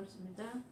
반갑습니다.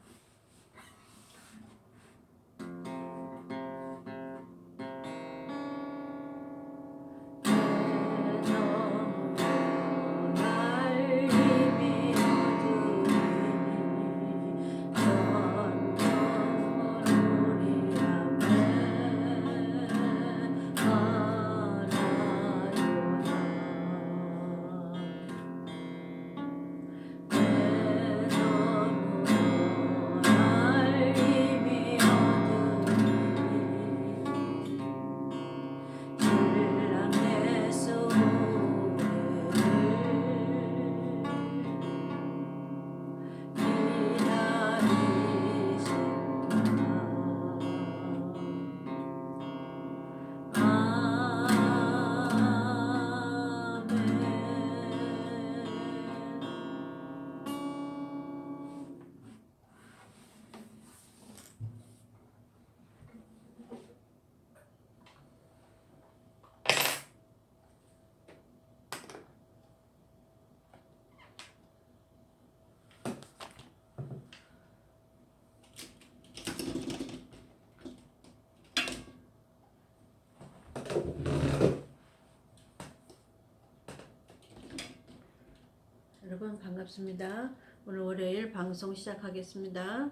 여러분 반갑습니다. 오늘 월요일 방송 시작하겠습니다.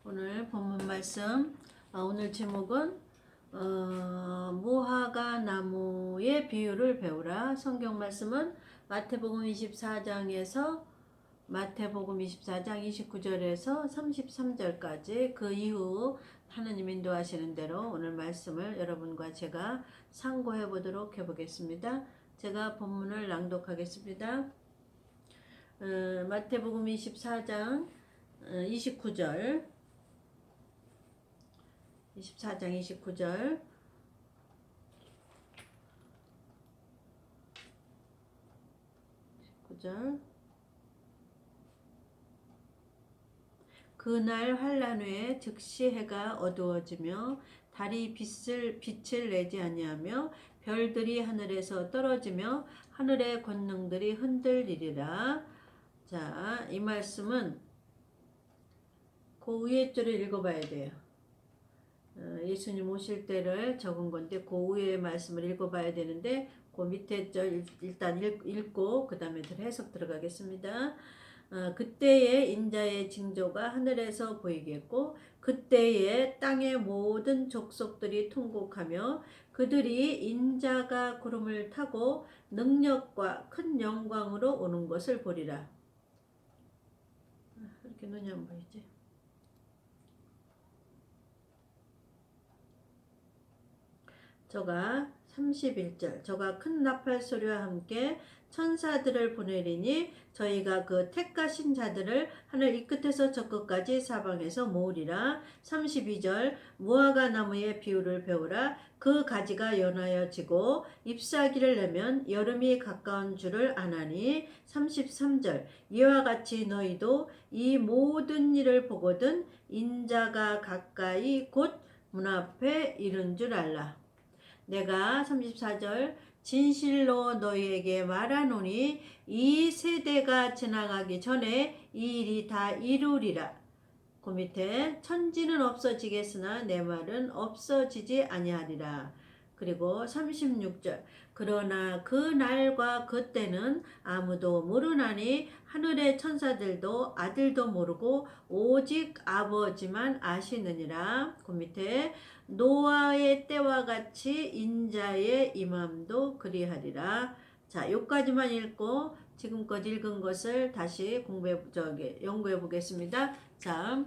오늘 본문 말씀, 오늘 제목은 무화과 나무의 비유를 배우라. 성경 말씀은 마태복음 24장 29절에서 33절까지, 그 이후 하나님 인도하시는 대로 오늘 말씀을 여러분과 제가 상고해 보도록 해보겠습니다. 제가 본문을 낭독하겠습니다. 마태복음 24장 29절 19절 그날 환란 후에 즉시 해가 어두워지며 달이 빛을 내지 아니하며 별들이 하늘에서 떨어지며 하늘의 권능들이 흔들리리라. 자, 이 말씀은 그 위에 줄을 읽어봐야 돼요. 예수님 오실 때를 적은 건데 그 위에 말씀을 읽어봐야 되는데 그 밑에 줄 일단 읽고 그 다음에 해석 들어가겠습니다. 그때의 인자의 징조가 하늘에서 보이겠고 그때에 땅의 모든 족속들이 통곡하며 그들이 인자가 구름을 타고 능력과 큰 영광으로 오는 것을 보리라. 이렇게 눈이 안 보이지? 저가 31절 저가 큰 나팔 소리와 함께 천사들을 보내리니 저희가 그 택하신 자들을 하늘 이 끝에서 저 끝까지 사방에서 모으리라. 32절 무화과 나무의 비유를 배우라. 그 가지가 연하여 지고 잎사귀를 내면 여름이 가까운 줄을 아나니. 33절 이와 같이 너희도 이 모든 일을 보거든 인자가 가까이 곧 문 앞에 이른 줄 알라. 내가 34절 진실로 너희에게 말하노니 이 세대가 지나가기 전에 이 일이 다 이루리라. 그 밑에 천지는 없어지겠으나 내 말은 없어지지 아니하리라. 그리고 36절 그러나 그 날과 그 때는 아무도 모르나니 하늘의 천사들도 아들도 모르고 오직 아버지만 아시느니라. 그 밑에 노아의 때와 같이 인자의 임함도 그리하리라. 자, 여기까지만 읽고 지금껏 읽은 것을 다시 연구해 보겠습니다. 자,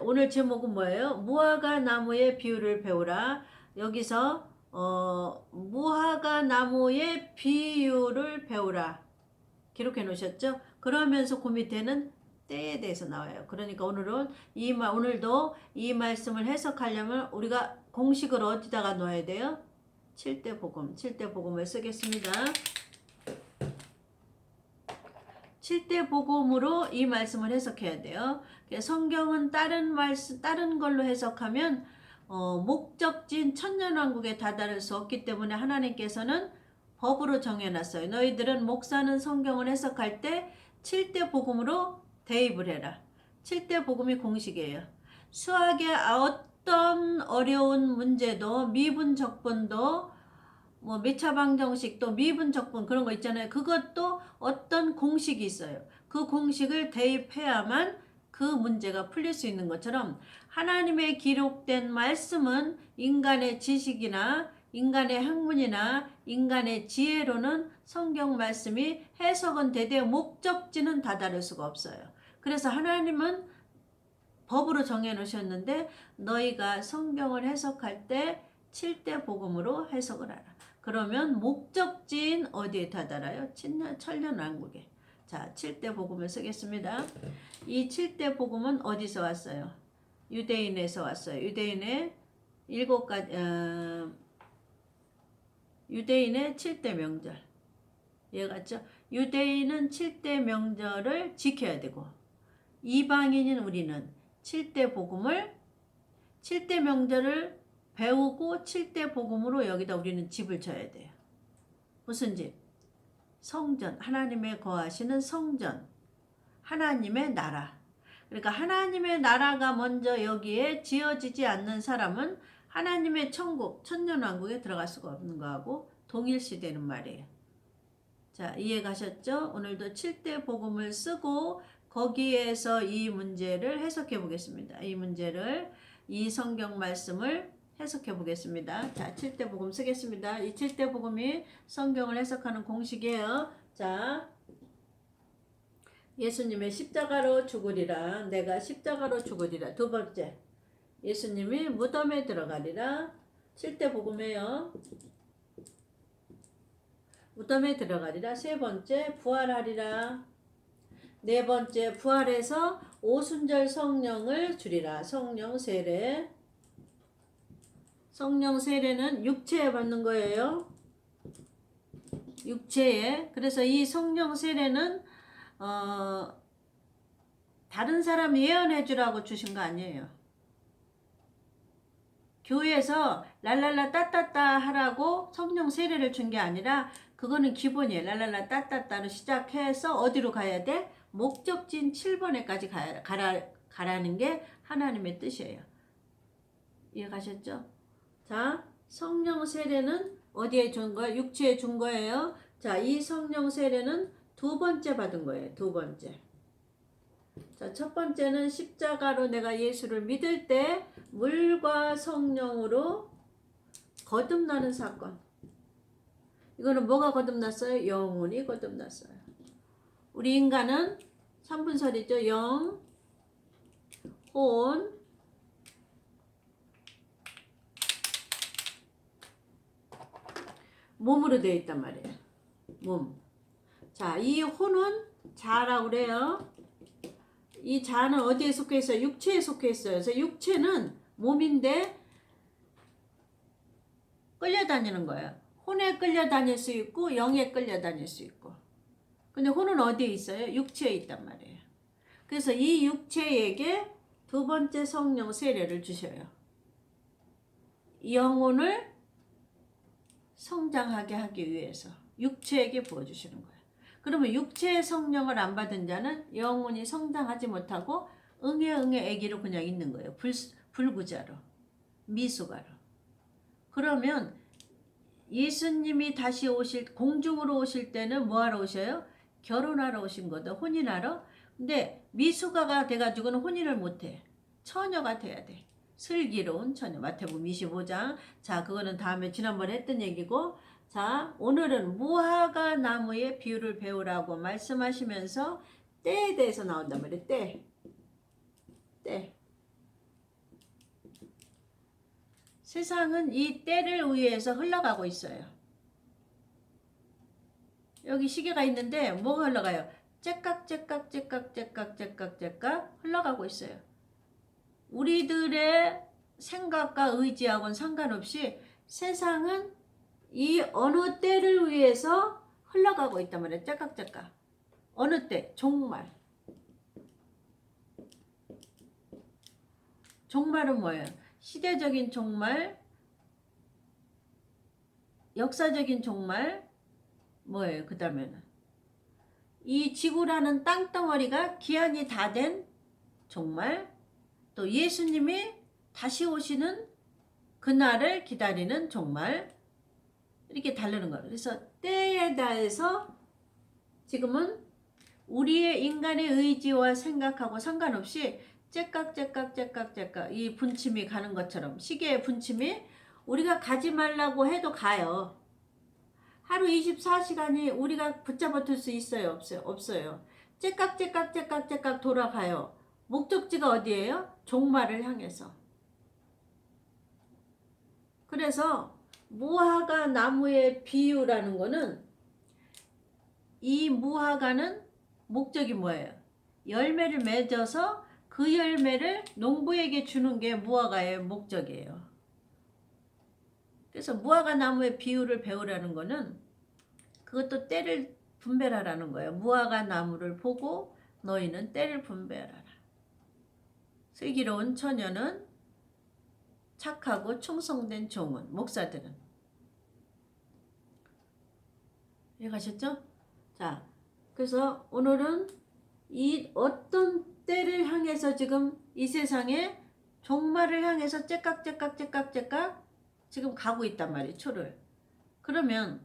오늘 제목은 뭐예요? 무화과 나무의 비유를 배우라. 여기서 무화과 나무의 비유를 배우라 기록해 놓으셨죠? 그러면서 그 밑에는 때에 대해서 나와요. 그러니까 오늘도 이 말씀을 해석하려면 우리가 공식을 어디다가 넣어야 돼요? 7대 복음을 쓰겠습니다. 7대 복음으로 이 말씀을 해석해야 돼요. 성경은 다른 걸로 해석하면 목적진 천년왕국에 다다를 수 없기 때문에 하나님께서는 법으로 정해놨어요. 너희들은 목사는 성경을 해석할 때 7대 복음으로 대입을 해라. 7대 복음이 공식이에요. 수학의 어떤 어려운 문제도 미분 적분도 뭐 미차방정식도 미분 적분 그런 거 있잖아요. 그것도 어떤 공식이 있어요. 그 공식을 대입해야만 그 문제가 풀릴 수 있는 것처럼 하나님의 기록된 말씀은 인간의 지식이나 인간의 학문이나 인간의 지혜로는 성경 말씀이 해석은 되되 목적지는 다다를 수가 없어요. 그래서 하나님은 법으로 정해 놓으셨는데 너희가 성경을 해석할 때 7대 복음으로 해석을 하라. 그러면 목적지인 어디에 다다라요? 천년왕국에. 자, 7대 복음을 쓰겠습니다. 이 7대 복음은 어디서 왔어요? 유대인에서 왔어요. 유대인의 7가지 유대인의 7대 명절. 이해갔죠? 유대인은 7대 명절을 지켜야 되고 이방인인 우리는 7대 복음을 7대 명절을 배우고 7대 복음으로 여기다 우리는 집을 쳐야 돼요. 무슨 집? 성전. 하나님의 거하시는 성전. 하나님의 나라. 그러니까 하나님의 나라가 먼저 여기에 지어지지 않는 사람은 하나님의 천국, 천년왕국에 들어갈 수가 없는 거하고 동일시되는 말이에요. 자, 이해 가셨죠? 오늘도 7대 복음을 쓰고 거기에서 이 문제를 해석해 보겠습니다. 이 문제를, 이 성경 말씀을 해석해 보겠습니다. 자, 7대 복음 쓰겠습니다. 이 7대 복음이 성경을 해석하는 공식이에요. 자, 예수님의 십자가로 죽으리라. 내가 십자가로 죽으리라. 두 번째, 예수님이 무덤에 들어가리라. 7대 복음이에요. 무덤에 들어가리라. 세 번째, 부활하리라. 네 번째, 부활해서 오순절 성령을 주리라. 성령 세례. 성령 세례는 육체에 받는 거예요. 육체에. 그래서 이 성령 세례는 다른 사람 예언해 주라고 주신 거 아니에요. 교회에서 랄랄라 따따따 하라고 성령 세례를 준 게 아니라 그거는 기본이에요. 랄랄라 따따따로 시작해서 어디로 가야 돼? 목적지인 7번에까지 가라는 게 하나님의 뜻이에요. 이해 가셨죠? 자, 성령 세례는 어디에 준 거예요? 육체에 준 거예요. 자, 이 성령 세례는 두 번째 받은 거예요. 두 번째. 자, 첫 번째는 십자가로 내가 예수를 믿을 때 물과 성령으로 거듭나는 사건. 이거는 뭐가 거듭났어요? 영혼이 거듭났어요. 우리 인간은 3분설이죠. 영, 혼, 몸으로 되어 있단 말이에요. 몸. 자, 이 혼은 자라고 그래요. 이 자는 어디에 속해 있어요? 육체에 속해 있어요. 그래서 육체는 몸인데 끌려다니는 거예요. 혼에 끌려다닐 수 있고 영에 끌려다닐 수 있고. 근데 혼은 어디에 있어요? 육체에 있단 말이에요. 그래서 이 육체에게 두 번째 성령 세례를 주셔요. 영혼을 성장하게 하기 위해서 육체에게 부어주시는 거예요. 그러면 육체의 성령을 안 받은 자는 영혼이 성장하지 못하고 응애 애기로 그냥 있는 거예요. 불구자로, 미숙아로. 그러면 예수님이 다시 공중으로 오실 때는 뭐하러 오셔요? 결혼하러 오신 거다. 혼인하러. 근데 미숙아가 돼가지고는 혼인을 못해. 처녀가 돼야 돼. 슬기로운 처녀. 마태복음 25장. 자, 그거는 다음에 지난번에 했던 얘기고. 자, 오늘은 무화과 나무의 비유를 배우라고 말씀하시면서 때에 대해서 나온단 말이에요. 때. 세상은 이 때를 의해서 흘러가고 있어요. 여기 시계가 있는데 뭐가 흘러가요? 째깍 흘러가고 있어요. 우리들의 생각과 의지하고는 상관없이 세상은 이 어느 때를 위해서 흘러가고 있단 말이에요. 째깍. 어느 때? 종말. 종말은 뭐예요? 시대적인 종말, 역사적인 종말, 뭐예요? 그 다음에는 이 지구라는 땅덩어리가 기한이 다 된 종말, 또 예수님이 다시 오시는 그날을 기다리는 종말, 이렇게 다르는 거예요. 그래서 때에 대해서 지금은 우리의 인간의 의지와 생각하고 상관없이 째깍째깍째깍째깍 이 분침이 가는 것처럼, 시계의 분침이 우리가 가지 말라고 해도 가요. 하루 24시간이 우리가 붙잡아 둘 수 있어요? 없어요? 없어요. 째깍째깍째깍째깍 돌아가요. 목적지가 어디예요? 종말을 향해서. 그래서 무화과 나무의 비유라는 거는, 이 무화과는 목적이 뭐예요? 열매를 맺어서 그 열매를 농부에게 주는 게 무화과의 목적이에요. 그래서 무화과 나무의 비유를 배우라는 거는 그것도 때를 분별하라는 거예요. 무화과 나무를 보고 너희는 때를 분별하라. 슬기로운 처녀는 착하고 충성된 종은, 목사들은. 이해가셨죠? 자, 그래서 오늘은 이 어떤 때를 향해서 지금 이 세상에 종말을 향해서 째깍째깍째깍째깍 지금 가고 있단 말이에요. 초를. 그러면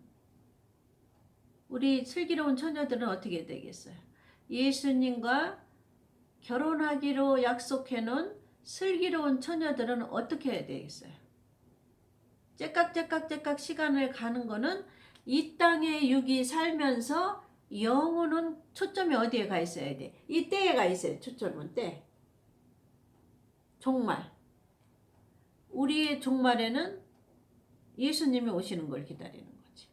우리 슬기로운 처녀들은 어떻게 되겠어요? 예수님과 결혼하기로 약속해놓은 슬기로운 처녀들은 어떻게 해야 되겠어요? 째깍째깍째깍 시간을 가는 거는 이 땅의 육이 살면서 영혼은 초점이 어디에 가 있어야 돼? 이 때에 가 있어요. 초점은 때. 종말. 우리의 종말에는 예수님이 오시는 걸 기다리는 거지.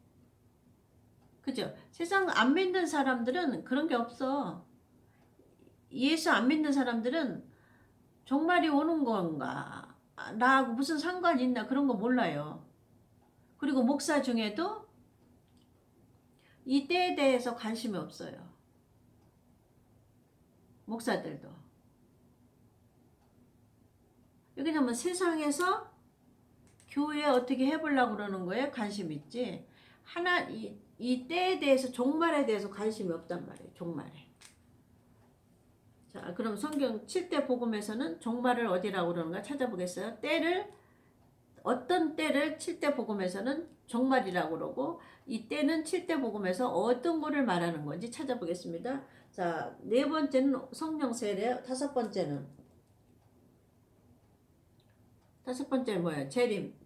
그죠? 세상 안 믿는 사람들은 그런 게 없어. 예수 안 믿는 사람들은 종말이 오는 건가, 나하고 무슨 상관이 있나, 그런 거 몰라요. 그리고 목사 중에도 이 때에 대해서 관심이 없어요. 목사들도. 왜냐면 세상에서 교회 어떻게 해보려고 그러는 거에 관심 있지, 이 때에 대해서, 종말에 대해서 관심이 없단 말이에요. 종말에. 자, 그럼 성경 7대 복음에서는 종말을 어디라고 그러는가 찾아보겠어요? 어떤 때를 7대 복음에서는 종말이라고 그러고, 이 때는 7대 복음에서 어떤 거를 말하는 건지 찾아보겠습니다. 자, 네 번째는 성령 세례, 다섯 번째는 뭐예요? 재림.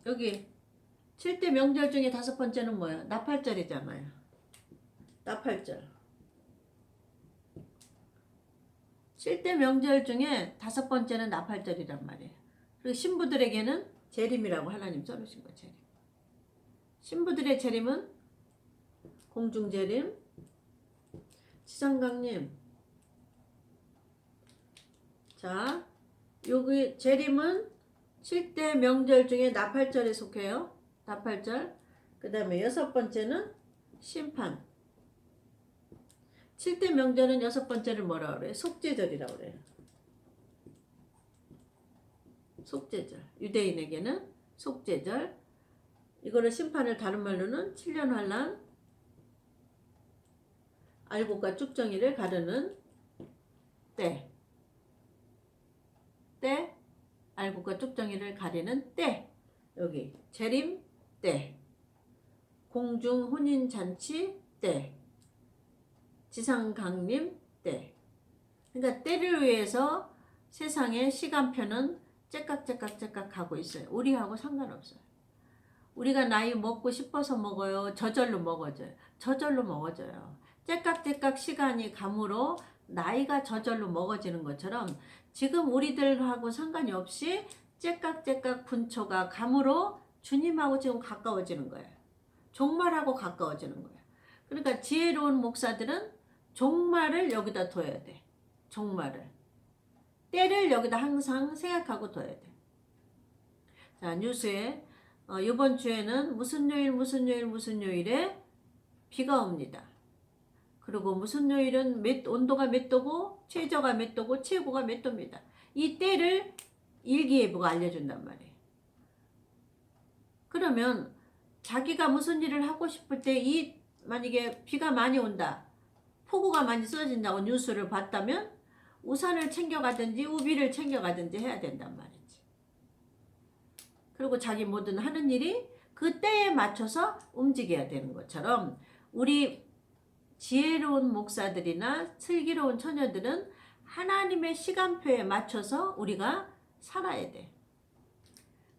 여기 7대 명절 중에 다섯 번째는 뭐예요? 나팔절이잖아요. 나팔절. 7대 명절 중에 다섯 번째는 나팔절이란 말이에요. 그리고 신부들에게는 재림이라고 하나님 써놓으신 거예요. 재림. 신부들의 재림은 공중재림. 지상강님, 자, 여기 재림은 7대 명절 중에 나팔절에 속해요. 나팔절. 그 다음에 여섯 번째는 심판. 7대 명절은 여섯 번째를 뭐라 그래요? 속죄절이라고 그래요. 속죄절. 유대인에게는 속죄절. 이거를 심판을 다른 말로는 7년 환란, 알곡과 쭉정이를 가르는 때. 알곡과 쭉정이를 가리는 때. 여기 재림 때. 공중 혼인잔치 때. 지상 강림 때. 그러니까 때를 위해서 세상의 시간표는 째깍째깍째깍 가고 있어요. 우리하고 상관없어요. 우리가 나이 먹고 싶어서 먹어요? 저절로 먹어져요? 저절로 먹어져요. 째깍째깍 시간이 감으로 나이가 저절로 먹어지는 것처럼 지금 우리들하고 상관이 없이 째깍째깍 분초가 감으로 주님하고 지금 가까워지는 거예요. 종말하고 가까워지는 거예요. 그러니까 지혜로운 목사들은 종말을 여기다 둬야 돼. 종말을. 때를 여기다 항상 생각하고 둬야 돼. 자, 뉴스에 이번 주에는 무슨 요일에 비가 옵니다. 그리고 무슨 요일은 온도가 몇 도고 최저가 몇 도고 최고가 몇 도입니다. 이 때를 일기예보가 알려준단 말이에요. 그러면 자기가 무슨 일을 하고 싶을 때 이 만약에 비가 많이 온다, 폭우가 많이 쏟아진다고 뉴스를 봤다면 우산을 챙겨가든지 우비를 챙겨가든지 해야 된단 말이지. 그리고 자기 모든 하는 일이 그 때에 맞춰서 움직여야 되는 것처럼 우리 지혜로운 목사들이나 슬기로운 처녀들은 하나님의 시간표에 맞춰서 우리가 살아야 돼.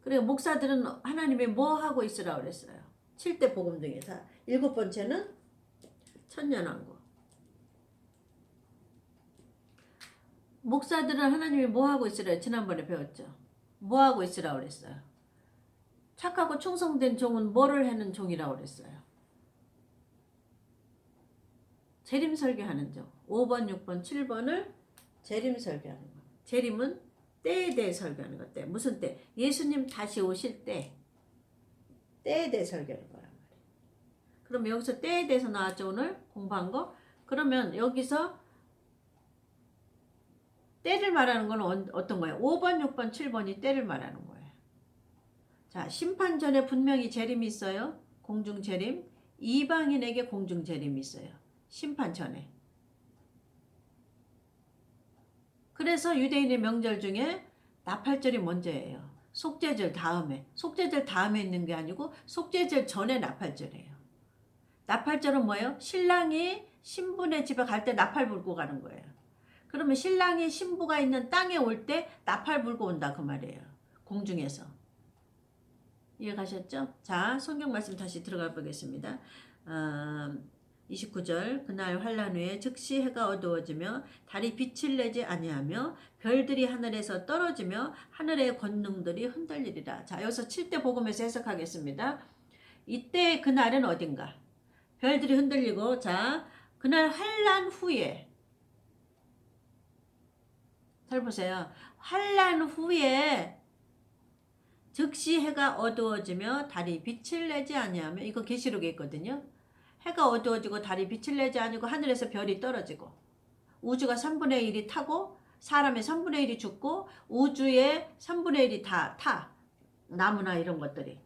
그리고 목사들은 하나님이 뭐 하고 있으라 그랬어요. 7대 복음 중에서 7번째는 천년왕국. 목사들은 하나님이 뭐 하고 있으라 지난번에 배웠죠. 뭐 하고 있으라 그랬어요. 착하고 충성된 종은 뭐를 하는 종이라고 그랬어요. 재림 설교하는 종. 5번, 6번, 7번을 재림 설교하는 거. 재림은 때에 대해 설교하는 것 때. 무슨 때? 예수님 다시 오실 때. 때에 대해 설교하는 거란 말이에요. 그럼 여기서 때에 대해서 나왔죠, 오늘 공부한 거? 그러면 여기서 때를 말하는 건 어떤 거예요? 5번, 6번, 7번이 때를 말하는 거예요. 자, 심판 전에 분명히 재림이 있어요. 공중 재림. 이방인에게 공중 재림이 있어요. 심판 전에. 그래서 유대인의 명절 중에 나팔절이 먼저예요. 속죄절 다음에. 속죄절 다음에 있는 게 아니고 속죄절 전에 나팔절이에요. 나팔절은 뭐예요? 신랑이 신부네 집에 갈 때 나팔 불고 가는 거예요. 그러면 신랑이 신부가 있는 땅에 올 때 나팔 불고 온다 그 말이에요. 공중에서. 이해가셨죠? 자, 성경 말씀 다시 들어가 보겠습니다. 29절 그날 환란 후에 즉시 해가 어두워지며 달이 빛을 내지 아니하며 별들이 하늘에서 떨어지며 하늘의 권능들이 흔들리리라. 자, 여기서 7대 복음에서 해석하겠습니다. 이때 그날은 어딘가? 별들이 흔들리고, 자, 그날 환란 후에, 잘 보세요. 환란 후에 즉시 해가 어두워지며 달이 빛을 내지 아니하며, 이거 계시록에 있거든요. 해가 어두워지고 달이 빛을 내지 아니고 하늘에서 별이 떨어지고 우주가 3분의 1이 타고 사람의 3분의 1이 죽고 우주의 3분의 1이 다 타. 나무나 이런 것들이.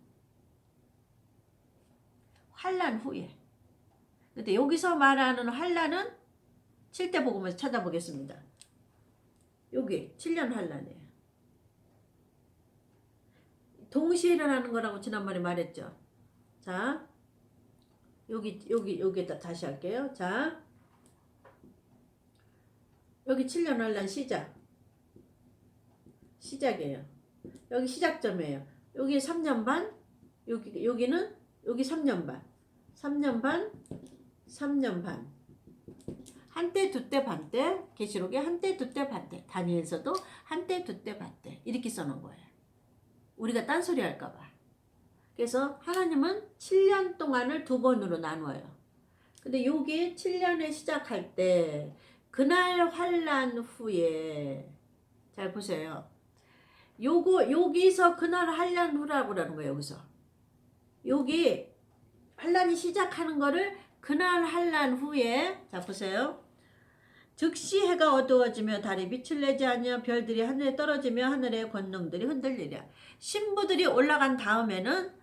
환란 후에. 근데 여기서 말하는 환란은 7대 복음에서 찾아보겠습니다. 여기 7년 환란이에요. 동시에 일어나는 거라고 지난번에 말했죠. 자, 여기에다 다시 할게요. 자, 여기 7년 환란 시작이에요. 여기 시작점이에요. 여기 3년 반, 여기는 여기 3년 반, 3년 반, 3년 반. 한때, 두때, 반때, 계시록에 한때, 두때, 반때, 다니엘서도 한때, 두때, 반때 이렇게 써놓은 거예요. 우리가 딴소리 할까봐. 그래서 하나님은 7년 동안을 두 번으로 나누어요. 근데 여기 7년에 시작할 때 그날 환란 후에 잘 보세요. 여기서 그날 환란 후라고 그러는 거예요. 여기서 여기 환란이 시작하는 거를 그날 환란 후에 자 보세요. 즉시 해가 어두워지며 달이 빛을 내지 아니하며 별들이 하늘에 떨어지며 하늘의 권능들이 흔들리랴. 신부들이 올라간 다음에는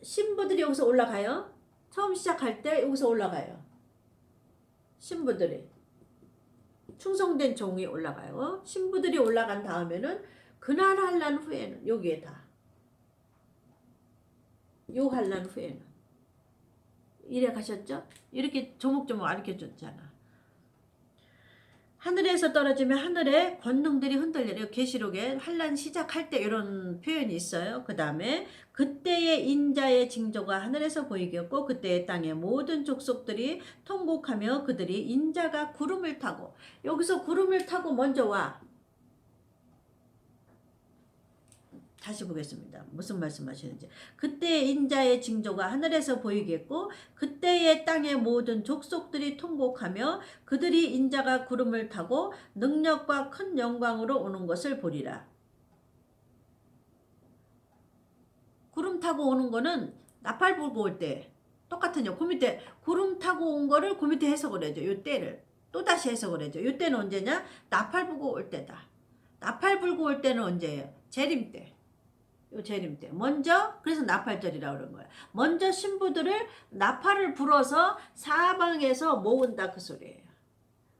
신부들이 여기서 올라가요. 처음 시작할 때 여기서 올라가요. 신부들이 충성된 종이 올라가요. 신부들이 올라간 다음에는 그날 환란 후에는 여기에 다. 요 환란 후에는 이래 가셨죠? 이렇게 조목조목 가르쳐 줬잖아. 하늘에서 떨어지면 하늘의 권능들이 흔들려요. 계시록에 환란 시작할 때 이런 표현이 있어요. 그 다음에 그때의 인자의 징조가 하늘에서 보이겠고 그때의 땅의 모든 족속들이 통곡하며 그들이 인자가 구름을 타고 여기서 구름을 타고 먼저 와. 다시 보겠습니다. 무슨 말씀하시는지. 그때의 인자의 징조가 하늘에서 보이겠고 그때의 땅의 모든 족속들이 통곡하며 그들이 인자가 구름을 타고 능력과 큰 영광으로 오는 것을 보리라. 구름 타고 오는 거는 나팔 불고 올 때 똑같은요. 그 밑에 구름 타고 온 거를 그 밑에 해석을 해줘. 요 때를 또다시 해석을 해줘. 요 때는 언제냐? 나팔 불고 올 때다. 나팔 불고 올 때는 언제예요? 재림 때. 요 재림 때 먼저, 그래서 나팔절이라고 그런 거야. 먼저 신부들을 나팔을 불어서 사방에서 모은다 그 소리예요.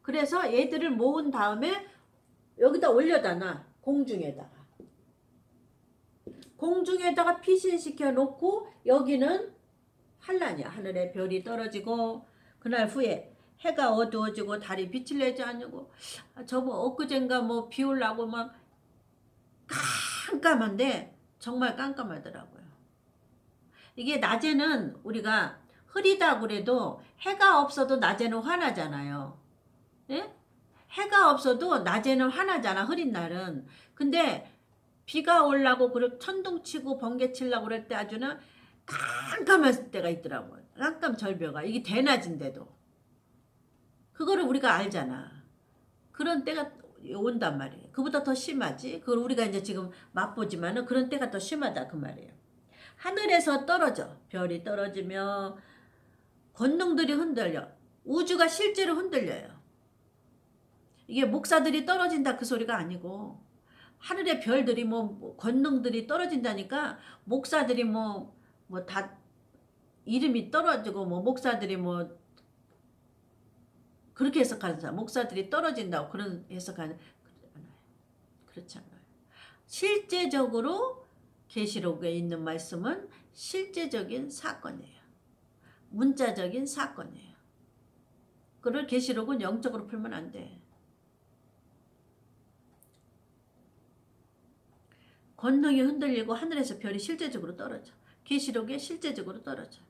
그래서 얘들을 모은 다음에 여기다 올려다 놔. 공중에다가 피신시켜 놓고 여기는 환란이야. 하늘에 별이 떨어지고 그날 후에 해가 어두워지고 달이 빛을 내지 않고 저거 엊그젠가 뭐 비 올라고 막 깜깜한데 정말 깜깜하더라고요. 이게 낮에는 우리가 흐리다 그래도 해가 없어도 낮에는 환하잖아요. 예? 해가 없어도 낮에는 환하잖아. 흐린 날은. 근데 비가 올라고 그리고 천둥 치고 번개 치려고 그럴 때 아주는 깜깜할 때가 있더라고요. 깜깜절벽아. 이게 대낮인데도. 그거를 우리가 알잖아. 그런 때가 온단 말이에요. 그보다 더 심하지. 그걸 우리가 이제 지금 맛보지만은 그런 때가 더 심하다 그 말이에요. 하늘에서 떨어져. 별이 떨어지며 권능들이 흔들려. 우주가 실제로 흔들려요. 이게 목사들이 떨어진다 그 소리가 아니고 하늘의 별들이 뭐 권능들이 떨어진다니까 목사들이 뭐 다 이름이 떨어지고 뭐 목사들이 뭐 그렇게 해석하는 사람 목사들이 떨어진다고 그런 해석하는 그렇지 않아요. 실제적으로 계시록에 있는 말씀은 실제적인 사건이에요. 문자적인 사건이에요. 그걸 계시록은 영적으로 풀면 안 돼. 권능이 흔들리고 하늘에서 별이 실제적으로 떨어져. 계시록에 실제적으로 떨어져.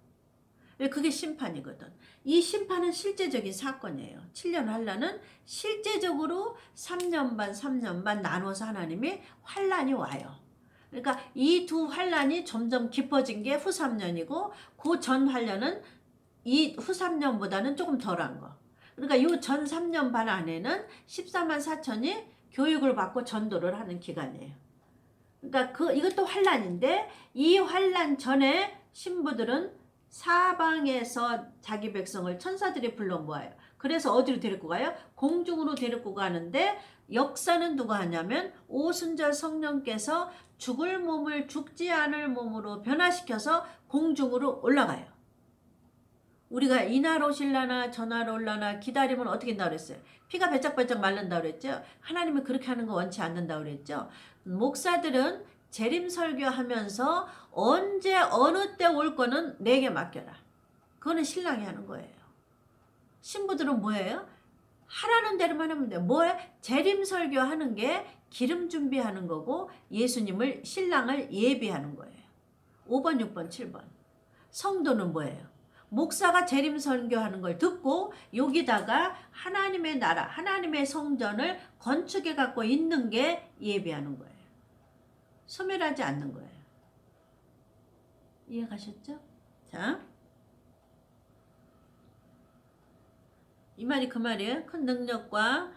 왜? 그게 심판이거든. 이 심판은 실제적인 사건이에요. 7년 환란은 실제적으로 3년 반 3년 반 나눠서 하나님이 환란이 와요. 그러니까 이 두 환란이 점점 깊어진 게 후 3년이고 그 전 환란은 이 후 3년보다는 조금 덜한 거. 그러니까 이 전 3년 반 안에는 14만 4천이 교육을 받고 전도를 하는 기간이에요. 그러니까 이것도 환란인데 이 환란 전에 신부들은 사방에서 자기 백성을 천사들이 불러 모아요. 그래서 어디로 데리고 가요? 공중으로 데리고 가는데 역사는 누가 하냐면 오순절 성령께서 죽을 몸을 죽지 않을 몸으로 변화시켜서 공중으로 올라가요. 우리가 이날 오실라나 저날 올라나 기다리면 어떻게 된다고 그랬어요? 피가 배쩍배쩍 마른다고 그랬죠? 하나님은 그렇게 하는 거 원치 않는다고 그랬죠? 목사들은 재림 설교하면서 언제 어느 때 올 거는 내게 맡겨라. 그거는 신랑이 하는 거예요. 신부들은 뭐예요? 하라는 대로만 하면 돼요. 뭐에? 재림 설교하는 게 기름 준비하는 거고 예수님을 신랑을 예비하는 거예요. 5번, 6번, 7번. 성도는 뭐예요? 목사가 재림 설교하는 걸 듣고 여기다가 하나님의 나라, 하나님의 성전을 건축해 갖고 있는 게 예비하는 거예요. 소멸하지 않는 거예요. 이해가셨죠? 자, 이 말이 그 말이에요. 큰 능력과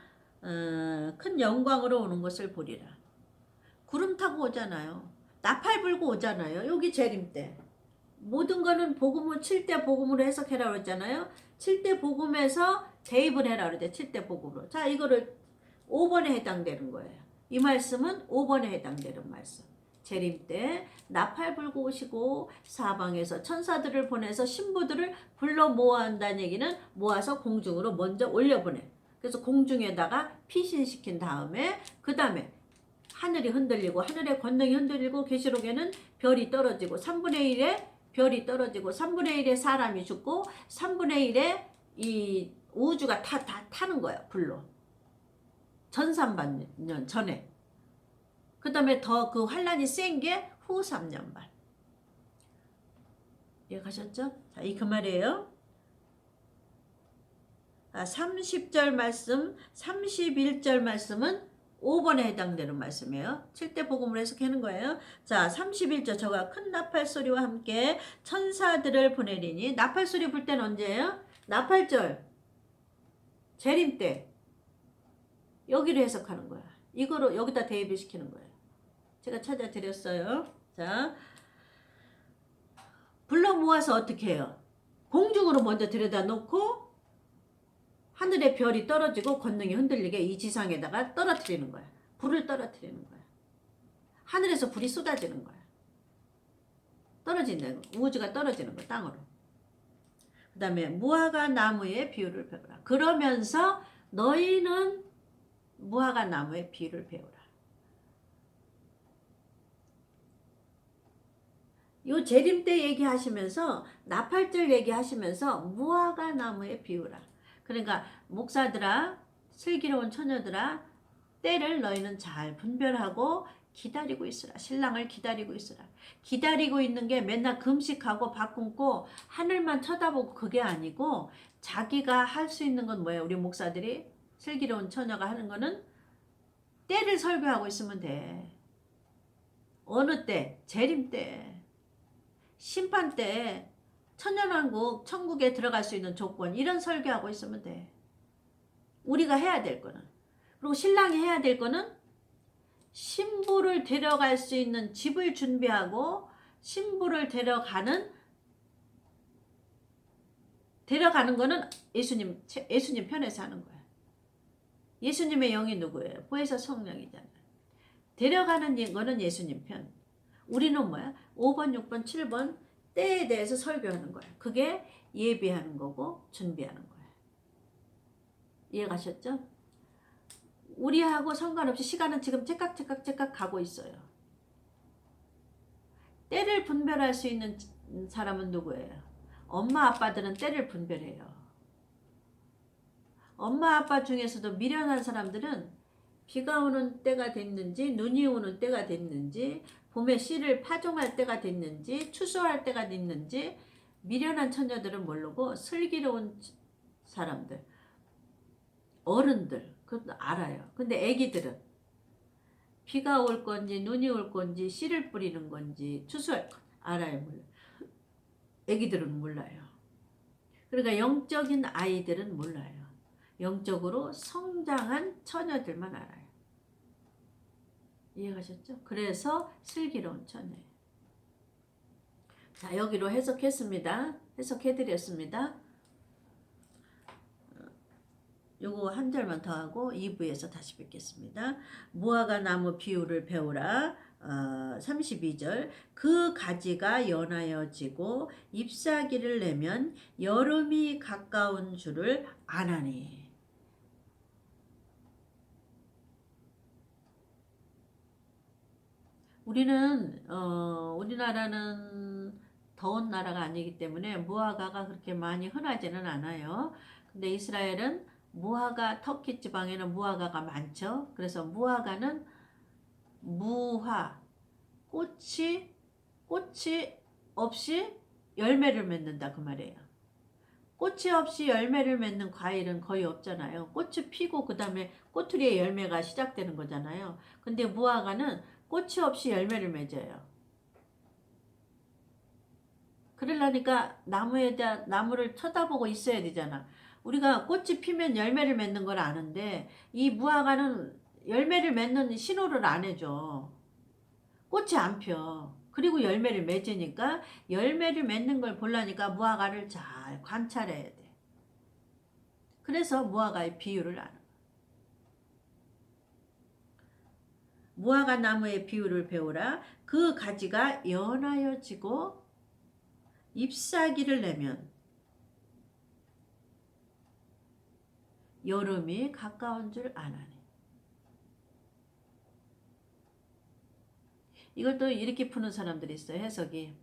큰 영광으로 오는 것을 보리라. 구름 타고 오잖아요. 나팔 불고 오잖아요. 여기 재림 때. 모든 거는 복음을 7대 복음으로 해석해라 그랬잖아요. 7대 복음에서 대입을 해라 그랬죠. 7대 복음으로. 자, 이거를 5번에 해당되는 거예요. 이 말씀은 5번에 해당되는 말씀. 재림 때 나팔 불고 오시고 사방에서 천사들을 보내서 신부들을 불러 모아한다는 얘기는 모아서 공중으로 먼저 올려보내. 그래서 공중에다가 피신시킨 다음에 그 다음에 하늘이 흔들리고 하늘의 권능이 흔들리고 계시록에는 별이 떨어지고 3분의 1에 별이 떨어지고 3분의 1에 사람이 죽고 3분의 1에 이 우주가 다 타는 거야. 불로. 전삼반 년 전에. 그 다음에 더 그 환란이 센 게 후 3년 반. 이해가셨죠? 자, 이 그 말이에요. 30절 말씀, 31절 말씀은 5번에 해당되는 말씀이에요. 7대 복음으로 해석하는 거예요. 자, 31절 저가 큰 나팔 소리와 함께 천사들을 보내리니 나팔 소리 불 때는 언제예요? 나팔절 재림 때 여기로 해석하는 거야. 이거로 여기다 대입을 시키는 거예요. 제가 찾아드렸어요. 자, 불러 모아서 어떻게 해요? 공중으로 먼저 들여다 놓고 하늘의 별이 떨어지고 권능이 흔들리게 이 지상에다가 떨어뜨리는 거야. 불을 떨어뜨리는 거야. 하늘에서 불이 쏟아지는 거야. 떨어진다는 거. 우주가 떨어지는 거 땅으로. 그 다음에 무화과 나무의 비유를 배우라. 그러면서 너희는 무화과 나무의 비유를 배우라. 요 재림 때 얘기하시면서 나팔절 얘기하시면서 무화과 나무의 비유라. 그러니까 목사들아, 슬기로운 처녀들아, 때를 너희는 잘 분별하고 기다리고 있으라. 신랑을 기다리고 있으라. 기다리고 있는 게 맨날 금식하고 밥 굶고 하늘만 쳐다보고 그게 아니고 자기가 할 수 있는 건 뭐예요? 우리 목사들이 슬기로운 처녀가 하는 거는 때를 설교하고 있으면 돼. 어느 때? 재림 때. 심판 때. 천년왕국 천국에 들어갈 수 있는 조건 이런 설교하고 있으면 돼. 우리가 해야 될 거는. 그리고 신랑이 해야 될 거는 신부를 데려갈 수 있는 집을 준비하고 신부를 데려가는 거는 예수님 편에서 하는 거야. 예수님의 영이 누구예요? 보혜사 성령이잖아. 데려가는 거는 예수님 편. 우리는 뭐야? 5번, 6번, 7번 때에 대해서 설교하는 거야. 그게 예비하는 거고 준비하는 거야. 이해가셨죠? 우리하고 상관없이 시간은 지금 째깍째깍 가고 있어요. 때를 분별할 수 있는 사람은 누구예요? 엄마 아빠들은 때를 분별해요. 엄마 아빠 중에서도 미련한 사람들은 비가 오는 때가 됐는지 눈이 오는 때가 됐는지 봄에 씨를 파종할 때가 됐는지 추수할 때가 됐는지 미련한 처녀들은 모르고 슬기로운 사람들 어른들 그것도 알아요. 근데 애기들은 비가 올 건지 눈이 올 건지 씨를 뿌리는 건지 추수할 건지 알아요? 몰라요? 애기들은 몰라요. 그러니까 영적인 아이들은 몰라요. 영적으로 성장한 처녀들만 알아요. 이해가셨죠? 그래서 슬기로운 처녀예요. 자, 여기로 해석했습니다. 해석해드렸습니다. 요거 한 절만 더 하고 2부에서 다시 뵙겠습니다. 무화과 나무 비유를 배우라. 32절 그 가지가 연하여지고 잎사귀를 내면 여름이 가까운 줄을 아나니. 우리나라는 더운 나라가 아니기 때문에 무화과가 그렇게 많이 흔하지는 않아요. 근데 이스라엘은 무화과, 터키 지방에는 무화과가 많죠. 그래서 무화과는 꽃이 없이 열매를 맺는다 그 말이에요. 꽃이 없이 열매를 맺는 과일은 거의 없잖아요. 꽃이 피고 그 다음에 꼬투리에 열매가 시작되는 거잖아요. 근데 무화과는 꽃이 없이 열매를 맺어요. 그러려니까 나무를 쳐다보고 있어야 되잖아. 우리가 꽃이 피면 열매를 맺는 걸 아는데 이 무화과는 열매를 맺는 신호를 안 해줘. 꽃이 안 펴. 그리고 열매를 맺으니까 열매를 맺는 걸 보려니까 무화과를 잘 관찰해야 돼. 그래서 무화과의 비유를 아는 거야. 무화과 나무의 비유를 배우라. 그 가지가 연하여지고 잎사귀를 내면 여름이 가까운 줄 아나니. 이걸 또 이렇게 푸는 사람들이 있어요. 해석이.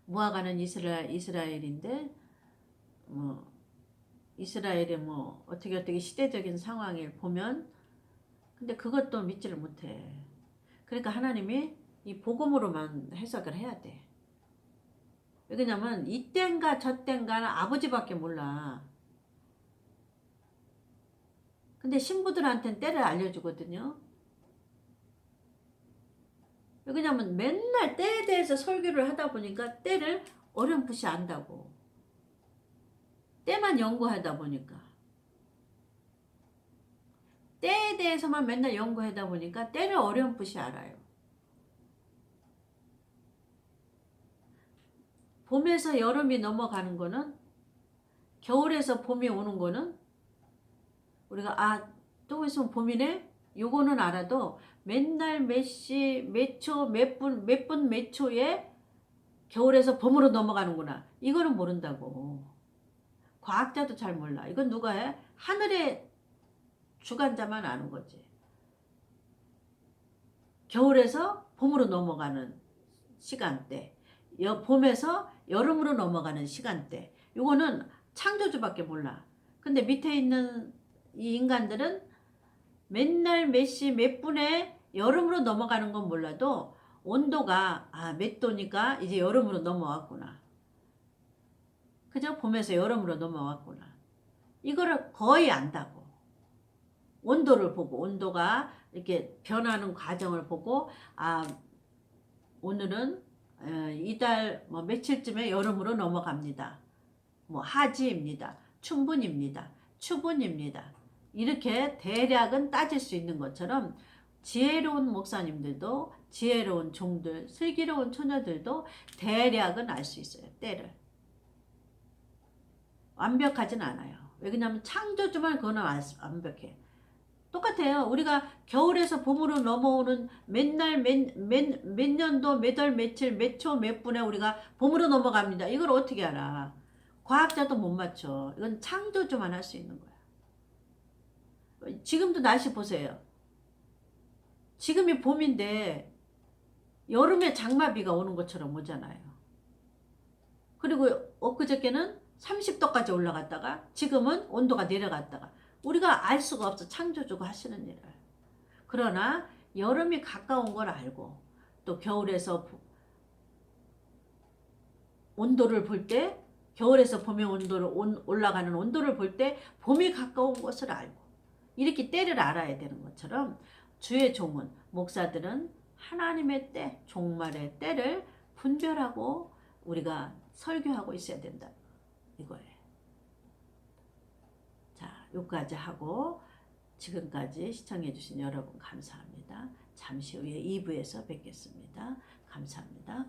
무화과는 이스라엘인데 이스라엘의 어떻게 시대적인 상황을 보면 근데 그것도 믿지를 못해. 그러니까 하나님이 이 복음으로만 해석을 해야 돼. 왜냐면 이땐가 저땐가는 아버지밖에 몰라. 근데 신부들한테는 때를 알려주거든요. 왜냐면 맨날 때에 대해서 설교를 하다 보니까 때를 어렴풋이 안다고. 때만 연구하다 보니까. 때에 대해서만 맨날 연구하다 보니까 때를 어렴풋이 알아요. 봄에서 여름이 넘어가는 거는 겨울에서 봄이 오는 거는 우리가 또 있으면 봄이네? 요거는 알아도 맨날 몇 시, 몇 초, 몇 분, 몇 초에 겨울에서 봄으로 넘어가는구나. 이거는 모른다고. 과학자도 잘 몰라. 이건 누가 해? 하늘의 주관자만 아는 거지. 겨울에서 봄으로 넘어가는 시간대, 봄에서 여름으로 넘어가는 시간대. 이거는 창조주밖에 몰라. 근데 밑에 있는 이 인간들은 맨날 몇 시 몇 분에 여름으로 넘어가는 건 몰라도 온도가 몇 도니까 이제 여름으로 넘어왔구나. 그죠? 봄에서 여름으로 넘어왔구나. 이거를 거의 안다고. 온도를 보고 온도가 이렇게 변하는 과정을 보고 오늘은 이달 뭐 며칠쯤에 여름으로 넘어갑니다. 뭐 하지입니다. 춘분입니다. 추분입니다. 이렇게 대략은 따질 수 있는 것처럼 지혜로운 목사님들도 지혜로운 종들, 슬기로운 처녀들도 대략은 알 수 있어요. 때를. 완벽하진 않아요. 왜냐하면 창조주만 그거는 완벽해. 똑같아요. 우리가 겨울에서 봄으로 넘어오는 맨날 몇 년도 몇 월 며칠 몇 초 몇 분에 우리가 봄으로 넘어갑니다. 이걸 어떻게 알아? 과학자도 못 맞춰. 이건 창조주만 할 수 있는 거야. 지금도 날씨 보세요. 지금이 봄인데 여름에 장마비가 오는 것처럼 오잖아요. 그리고 엊그저께는 30도까지 올라갔다가 지금은 온도가 내려갔다가 우리가 알 수가 없어. 창조주가 하시는 일을. 그러나 여름이 가까운 걸 알고 또 겨울에서 온도를 볼 때 겨울에서 봄의 온도를 올라가는 온도를 볼 때 봄이 가까운 것을 알고 이렇게 때를 알아야 되는 것처럼 주의 종은 목사들은 하나님의 때 종말의 때를 분별하고 우리가 설교하고 있어야 된다. 이거예요. 자, 여기까지 하고 지금까지 시청해주신 여러분 감사합니다. 잠시 후에 2부에서 뵙겠습니다. 감사합니다.